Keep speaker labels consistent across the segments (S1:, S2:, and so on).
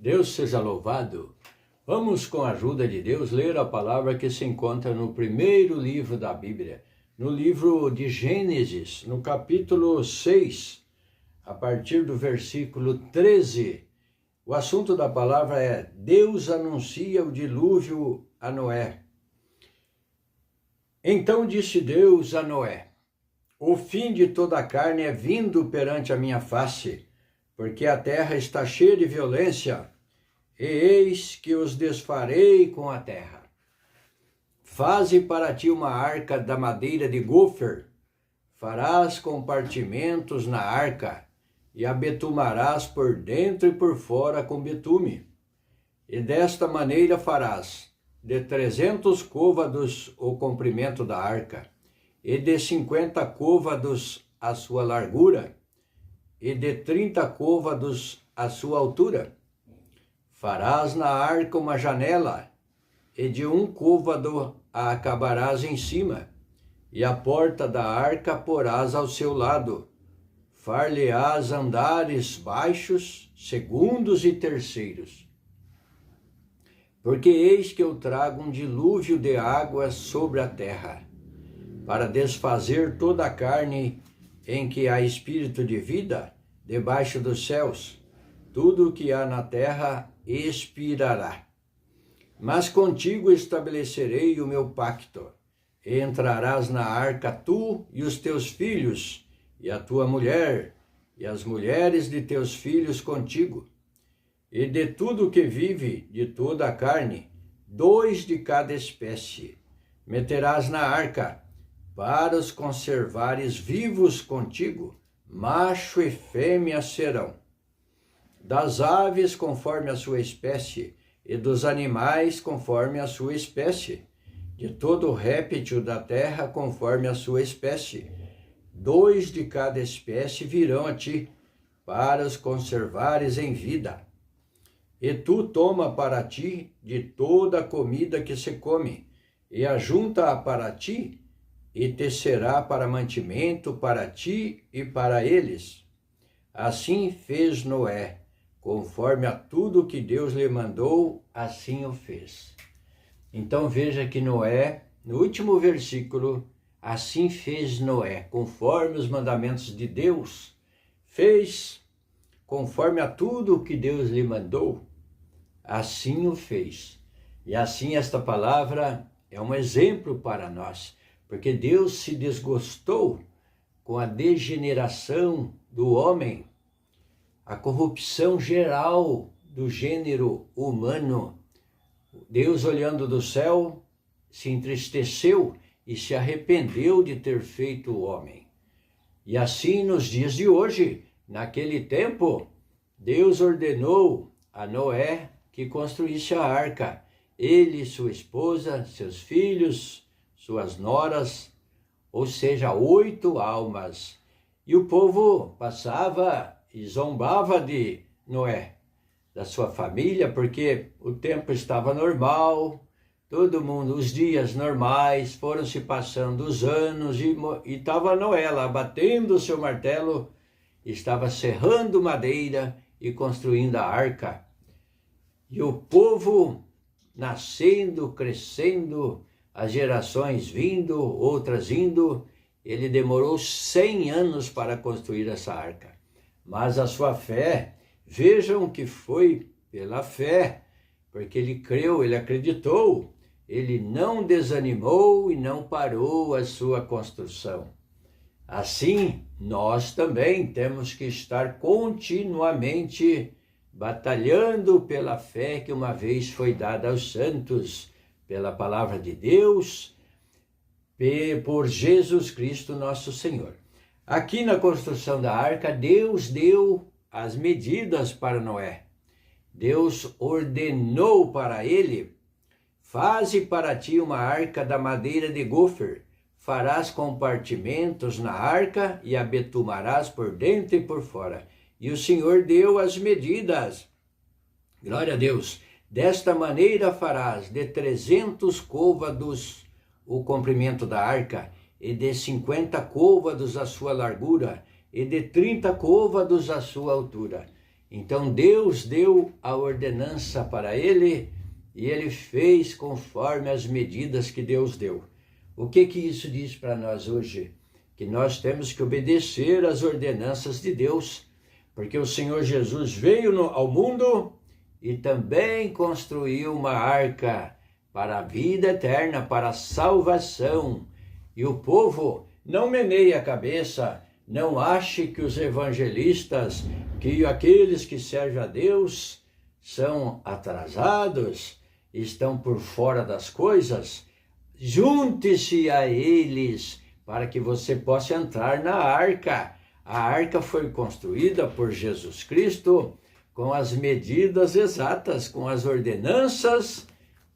S1: Deus seja louvado. Vamos, com a ajuda de Deus, ler a palavra que se encontra no primeiro livro da Bíblia, no livro de Gênesis, no capítulo 6, a partir do versículo 13. O assunto da palavra é: Deus anuncia o dilúvio a Noé. Então disse Deus a Noé: o fim de toda a carne é vindo perante a minha face, porque a terra está cheia de violência, e eis que os desfarei com a terra. Faze para ti uma arca da madeira de gofer, farás compartimentos na arca, e a betumarás por dentro e por fora com betume. E desta maneira farás de 300 côvados o comprimento da arca, e de 50 côvados a sua largura, e de 30 côvados a sua altura. Farás na arca uma janela, e de 1 côvado a acabarás em cima, e a porta da arca porás ao seu lado. Far-lhe-ás andares baixos, segundos e terceiros. Porque eis que eu trago um dilúvio de águas sobre a terra, para desfazer toda a carne em que há espírito de vida debaixo dos céus. Tudo o que há na terra expirará. Mas contigo estabelecerei o meu pacto, e entrarás na arca tu e os teus filhos, e a tua mulher, e as mulheres de teus filhos contigo. E de tudo que vive, de toda a carne, 2 de cada espécie, meterás na arca, para os conservares vivos contigo, macho e fêmea serão. Das aves conforme a sua espécie, e dos animais conforme a sua espécie, de todo réptil da terra conforme a sua espécie. 2 de cada espécie virão a ti, para os conservares em vida. E tu toma para ti de toda a comida que se come, e ajunta-a para ti, e te será para mantimento para ti e para eles. Assim fez Noé, conforme a tudo que Deus lhe mandou, assim o fez. Então veja que Noé, no último versículo, assim fez Noé, conforme os mandamentos de Deus, fez conforme a tudo que Deus lhe mandou, assim o fez. E assim esta palavra é um exemplo para nós, porque Deus se desgostou com a degeneração do homem, a corrupção geral do gênero humano. Deus, olhando do céu, se entristeceu e se arrependeu de ter feito o homem. E assim, nos dias de hoje, naquele tempo, Deus ordenou a Noé que construísse a arca, ele, sua esposa, seus filhos, suas noras, ou seja, 8 almas. E o povo passava e zombava de Noé, da sua família, porque o tempo estava normal, todo mundo, os dias normais, foram se passando os anos, e estava Noé lá batendo o seu martelo, estava serrando madeira e construindo a arca. E o povo nascendo, crescendo, as gerações vindo, outras indo, ele demorou 100 anos para construir essa arca. Mas a sua fé, vejam que foi pela fé, porque ele creu, ele acreditou, ele não desanimou e não parou a sua construção. Assim, nós também temos que estar continuamente batalhando pela fé que uma vez foi dada aos santos, pela palavra de Deus, por Jesus Cristo nosso Senhor. Aqui na construção da arca, Deus deu as medidas para Noé. Deus ordenou para ele: faze para ti uma arca da madeira de gofer, farás compartimentos na arca e a betumarás por dentro e por fora. E o Senhor deu as medidas. Glória a Deus. Desta maneira farás de 300 côvados o comprimento da arca, e de 50 côvados a sua largura, e de 30 côvados a sua altura. Então Deus deu a ordenança para ele e ele fez conforme as medidas que Deus deu. O que isso diz para nós hoje? Que nós temos que obedecer às ordenanças de Deus, porque o Senhor Jesus veio ao mundo e também construiu uma arca para a vida eterna, para a salvação. E o povo não meneia a cabeça, não ache que os evangelistas, que aqueles que servem a Deus são atrasados, estão por fora das coisas. Junte-se a eles para que você possa entrar na arca. A arca foi construída por Jesus Cristo com as medidas exatas, com as ordenanças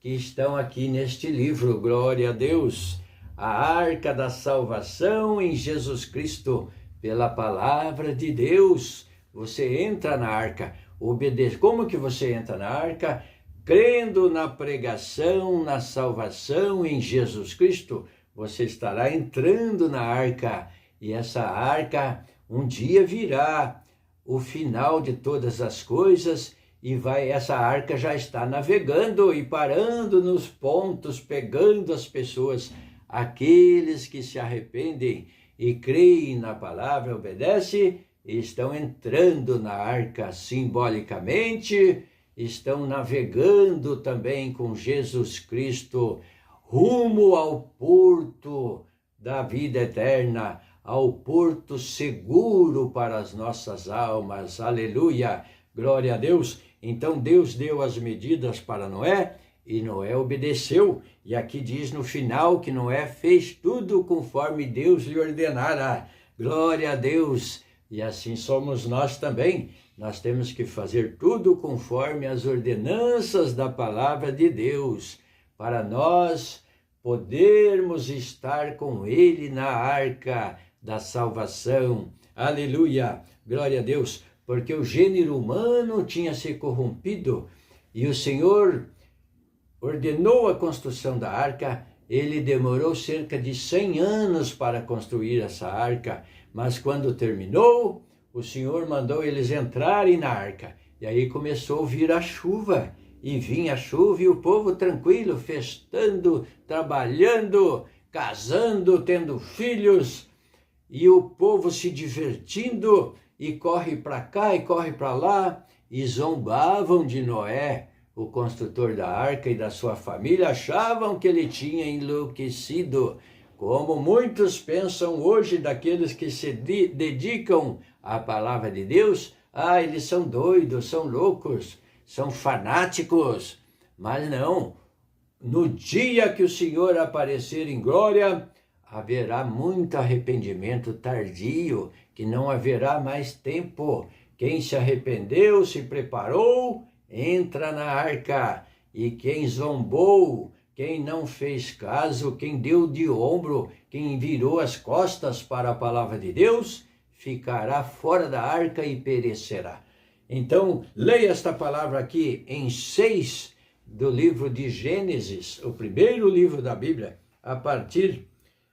S1: que estão aqui neste livro. Glória a Deus. A arca da salvação em Jesus Cristo, pela palavra de Deus. Você entra na arca, obedece. Como que você entra na arca? Crendo na pregação, na salvação em Jesus Cristo, você estará entrando na arca. E essa arca um dia virá o final de todas as coisas e essa arca já está navegando e parando nos pontos, pegando as pessoas, aqueles que se arrependem e creem na palavra, obedecem, estão entrando na arca simbolicamente, estão navegando também com Jesus Cristo rumo ao porto da vida eterna, ao porto seguro para as nossas almas. Aleluia, glória a Deus. Então Deus deu as medidas para Noé e Noé obedeceu. E aqui diz no final que Noé fez tudo conforme Deus lhe ordenara. Glória a Deus. E assim somos nós também. Nós temos que fazer tudo conforme as ordenanças da palavra de Deus, para nós podermos estar com Ele na arca da salvação. Aleluia, glória a Deus, porque o gênero humano tinha se corrompido e o Senhor ordenou a construção da arca. Ele demorou cerca de 100 anos para construir essa arca, mas quando terminou, o Senhor mandou eles entrarem na arca. E aí começou a vir a chuva, e vinha a chuva e o povo tranquilo, festando, trabalhando, casando, tendo filhos, e o povo se divertindo, e corre para cá e corre para lá, e zombavam de Noé, o construtor da arca, e da sua família, achavam que ele tinha enlouquecido, como muitos pensam hoje daqueles que se dedicam à palavra de Deus. Eles são doidos, são loucos, são fanáticos. Mas não, no dia que o Senhor aparecer em glória, haverá muito arrependimento tardio, que não haverá mais tempo. Quem se arrependeu, se preparou, entra na arca. E quem zombou, quem não fez caso, quem deu de ombro, quem virou as costas para a palavra de Deus, ficará fora da arca e perecerá. Então, leia esta palavra aqui em 6 do livro de Gênesis, o primeiro livro da Bíblia,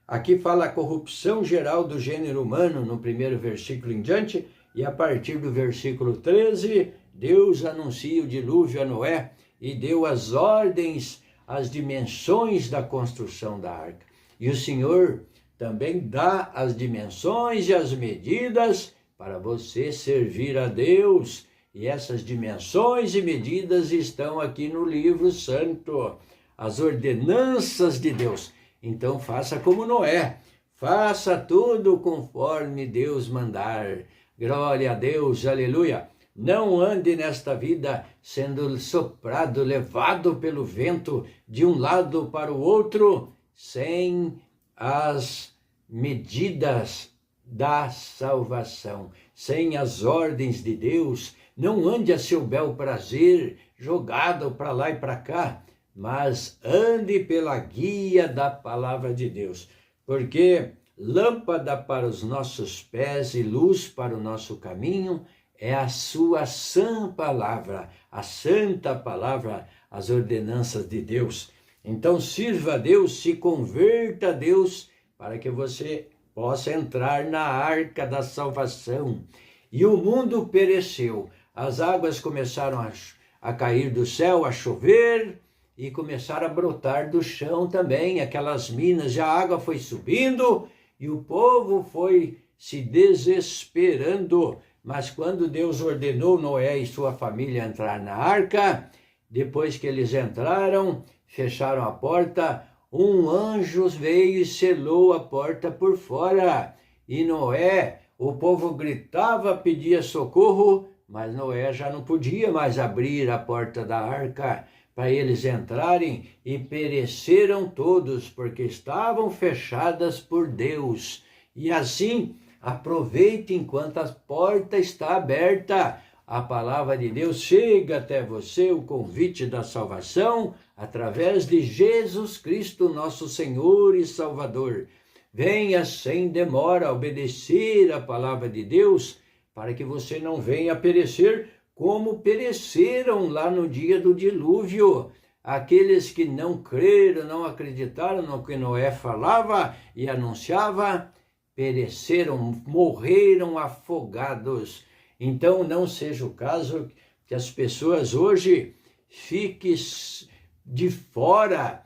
S1: aqui fala a corrupção geral do gênero humano, no primeiro versículo em diante, e a partir do versículo 13, Deus anuncia o dilúvio a Noé e deu as ordens, as dimensões da construção da arca. E o Senhor também dá as dimensões e as medidas para você servir a Deus. E essas dimensões e medidas estão aqui no livro santo, as ordenanças de Deus. Então faça como Noé, faça tudo conforme Deus mandar. Glória a Deus, aleluia. Não ande nesta vida sendo soprado, levado pelo vento de um lado para o outro, sem as medidas da salvação, sem as ordens de Deus. Não ande a seu bel prazer, jogado para lá e para cá, mas ande pela guia da palavra de Deus, porque lâmpada para os nossos pés e luz para o nosso caminho é a sua sã palavra, a santa palavra, as ordenanças de Deus. Então sirva a Deus, se converta a Deus, para que você possa entrar na arca da salvação. E o mundo pereceu, as águas começaram a cair do céu, a chover, e começaram a brotar do chão também, aquelas minas, e a água foi subindo, e o povo foi se desesperando. Mas quando Deus ordenou Noé e sua família entrar na arca, depois que eles entraram, fecharam a porta, um anjo veio e selou a porta por fora. E Noé, o povo gritava, pedia socorro, mas Noé já não podia mais abrir a porta da arca para eles entrarem, e pereceram todos, porque estavam fechadas por Deus. E assim, aproveite enquanto a porta está aberta. A palavra de Deus chega até você, o convite da salvação, através de Jesus Cristo, nosso Senhor e Salvador. Venha sem demora obedecer a palavra de Deus, para que você não venha perecer como pereceram lá no dia do dilúvio. Aqueles que não creram, não acreditaram no que Noé falava e anunciava, pereceram, morreram afogados. Então não seja o caso que as pessoas hoje fiquem de fora.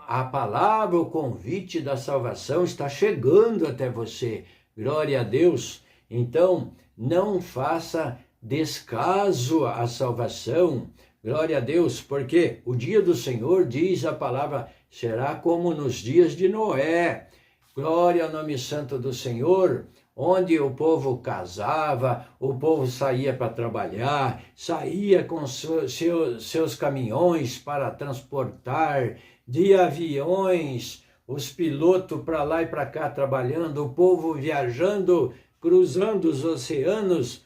S1: A palavra, o convite da salvação está chegando até você. Glória a Deus. Então não faça descaso à salvação. Glória a Deus, porque o dia do Senhor, diz a palavra, será como nos dias de Noé. Glória ao nome santo do Senhor, onde o povo casava, o povo saía para trabalhar, saía com seus caminhões para transportar, de aviões, os pilotos para lá e para cá trabalhando, o povo viajando, cruzando os oceanos,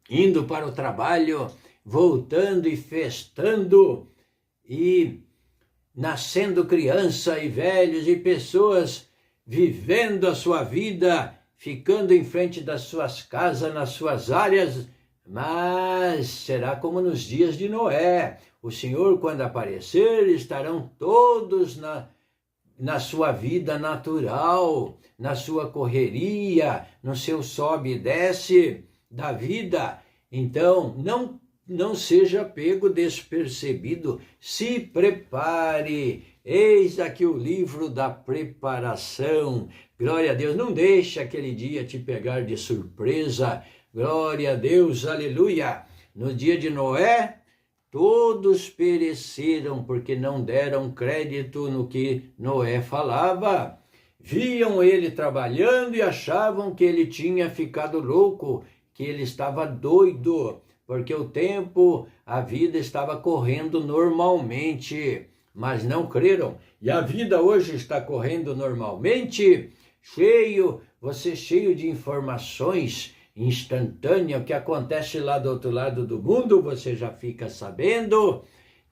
S1: indo para o trabalho, voltando e festando, e nascendo criança e velhos e pessoas vivendo a sua vida, ficando em frente das suas casas, nas suas áreas. Mas será como nos dias de Noé. O Senhor, quando aparecer, estarão todos na sua vida natural, na sua correria, no seu sobe e desce da vida. Então, não seja pego despercebido, se prepare. Eis aqui o livro da preparação. Glória a Deus, não deixe aquele dia te pegar de surpresa. Glória a Deus, aleluia. No dia de Noé, todos pereceram porque não deram crédito no que Noé falava. Viam ele trabalhando e achavam que ele tinha ficado louco, que ele estava doido, porque o tempo, a vida estava correndo normalmente, mas não creram. E a vida hoje está correndo normalmente, você cheio de informações instantânea, o que acontece lá do outro lado do mundo, você já fica sabendo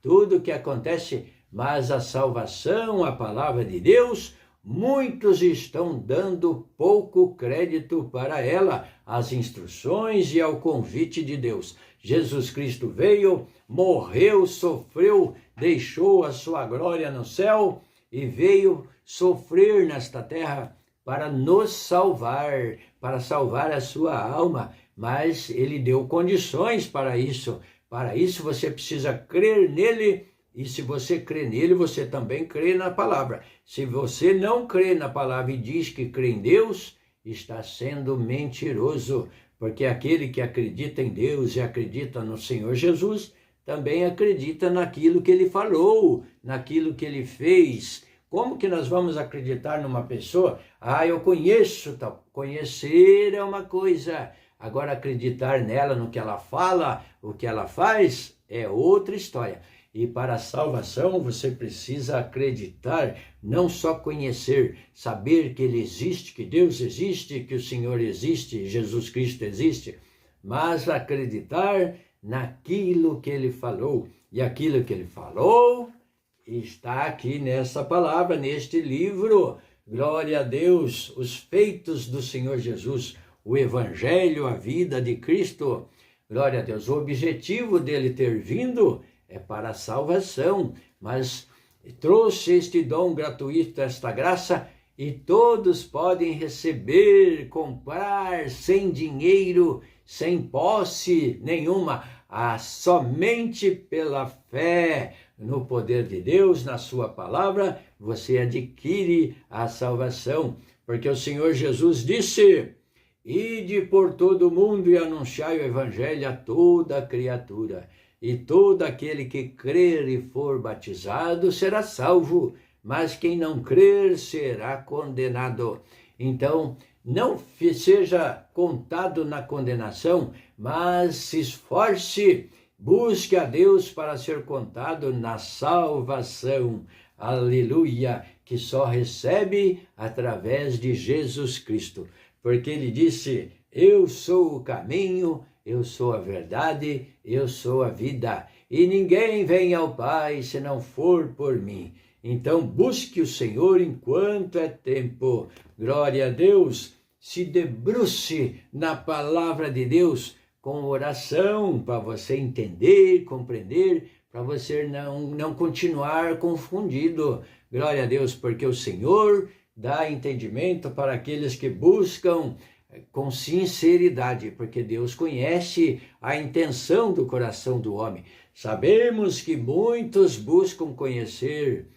S1: tudo o que acontece, mas a salvação, a palavra de Deus, muitos estão dando pouco crédito para ela, às instruções e ao convite de Deus. Jesus Cristo veio, morreu, sofreu, deixou a sua glória no céu e veio sofrer nesta terra para nos salvar, para salvar a sua alma, mas ele deu condições para isso. Para isso você precisa crer nele, e se você crê nele, você também crê na palavra. Se você não crê na palavra e diz que crê em Deus, está sendo mentiroso, porque aquele que acredita em Deus e acredita no Senhor Jesus, também acredita naquilo que ele falou, naquilo que ele fez. Como que nós vamos acreditar numa pessoa? Eu conheço, tal. Conhecer é uma coisa. Agora, acreditar nela, no que ela fala, o que ela faz, é outra história. E para a salvação, você precisa acreditar, não só conhecer, saber que ele existe, que Deus existe, que o Senhor existe, Jesus Cristo existe, mas acreditar naquilo que ele falou. E aquilo que ele falou está aqui nessa palavra, neste livro. Glória a Deus, os feitos do Senhor Jesus, o Evangelho, a vida de Cristo. Glória a Deus, o objetivo dele ter vindo é para a salvação, mas trouxe este dom gratuito, esta graça, e todos podem receber, comprar sem dinheiro, sem posse nenhuma, somente pela fé no poder de Deus, na sua palavra, você adquire a salvação. Porque o Senhor Jesus disse: ide por todo o mundo e anunciai o evangelho a toda criatura. E todo aquele que crer e for batizado será salvo, mas quem não crer será condenado. Então, não seja contado na condenação, mas se esforce, busque a Deus para ser contado na salvação. Aleluia, que só recebe através de Jesus Cristo. Porque ele disse: eu sou o caminho, eu sou a verdade, eu sou a vida. E ninguém vem ao Pai se não for por mim. Então busque o Senhor enquanto é tempo. Glória a Deus. Se debruce na palavra de Deus com oração para você entender, compreender, para você não continuar confundido. Glória a Deus, porque o Senhor dá entendimento para aqueles que buscam com sinceridade, porque Deus conhece a intenção do coração do homem. Sabemos que muitos buscam conhecer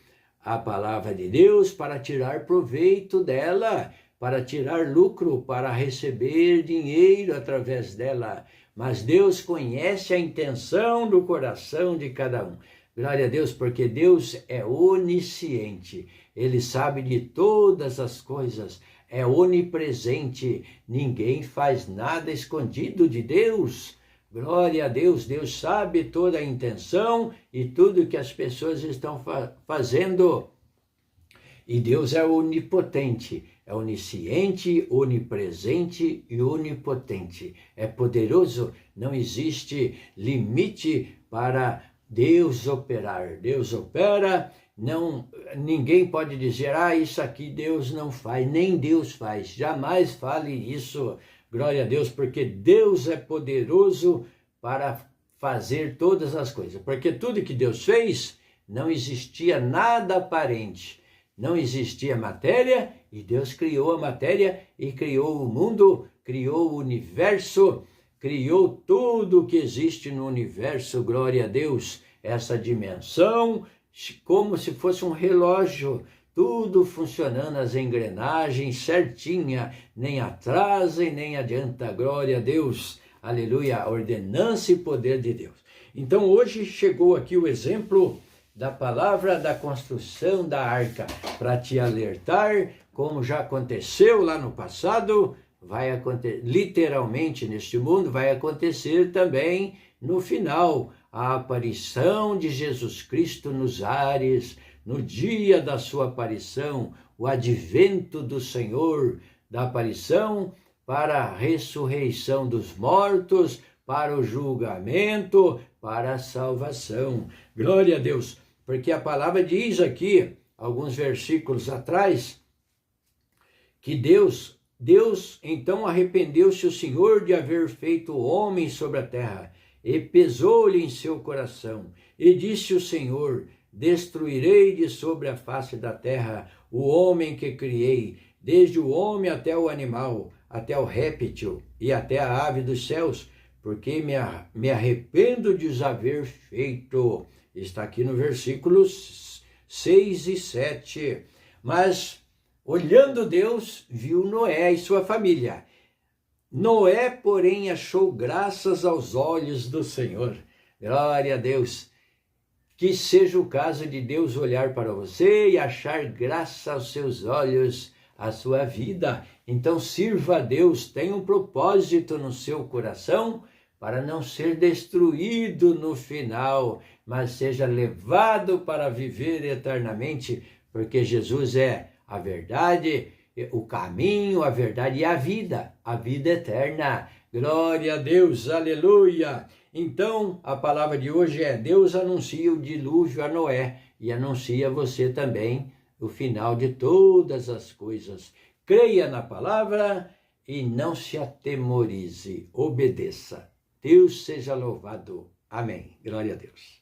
S1: a palavra de Deus para tirar proveito dela, para tirar lucro, para receber dinheiro através dela. Mas Deus conhece a intenção do coração de cada um. Glória a Deus, porque Deus é onisciente. Ele sabe de todas as coisas, é onipresente. Ninguém faz nada escondido de Deus. Glória a Deus, Deus sabe toda a intenção e tudo que as pessoas estão fazendo. E Deus é onipotente, é onisciente, onipresente e onipotente. É poderoso, não existe limite para Deus operar. Deus opera, ninguém pode dizer: isso aqui Deus não faz, nem Deus faz. Jamais fale isso. Glória a Deus, porque Deus é poderoso para fazer todas as coisas. Porque tudo que Deus fez, não existia nada aparente. Não existia matéria, e Deus criou a matéria e criou o mundo, criou o universo, criou tudo que existe no universo. Glória a Deus. Essa dimensão, como se fosse um relógio, tudo funcionando, as engrenagens certinha, nem atrasa e nem adianta. Glória a Deus, aleluia, a ordenança e poder de Deus. Então hoje chegou aqui o exemplo da palavra da construção da arca, para te alertar, como já aconteceu lá no passado, vai acontecer, literalmente neste mundo, vai acontecer também no final, a aparição de Jesus Cristo nos ares, no dia da sua aparição, o advento do Senhor, da aparição para a ressurreição dos mortos, para o julgamento, para a salvação. Glória a Deus, porque a palavra diz aqui, alguns versículos atrás, que Deus então arrependeu-se o Senhor de haver feito o homem sobre a terra, e pesou-lhe em seu coração, e disse o Senhor: destruirei de sobre a face da terra o homem que criei, desde o homem até o animal, até o réptil e até a ave dos céus, porque me arrependo de os haver feito. Está aqui no versículos 6 e 7. Mas, olhando Deus, viu Noé e sua família. Noé, porém, achou graças aos olhos do Senhor. Glória a Deus. Que seja o caso de Deus olhar para você e achar graça aos seus olhos, a sua vida. Então sirva a Deus, tenha um propósito no seu coração para não ser destruído no final, mas seja levado para viver eternamente, porque Jesus é a verdade, o caminho, a verdade e a vida eterna. Glória a Deus, aleluia! Então, a palavra de hoje é: Deus anuncia o dilúvio a Noé e anuncia a você também o final de todas as coisas. Creia na palavra e não se atemorize, obedeça. Deus seja louvado. Amém. Glória a Deus.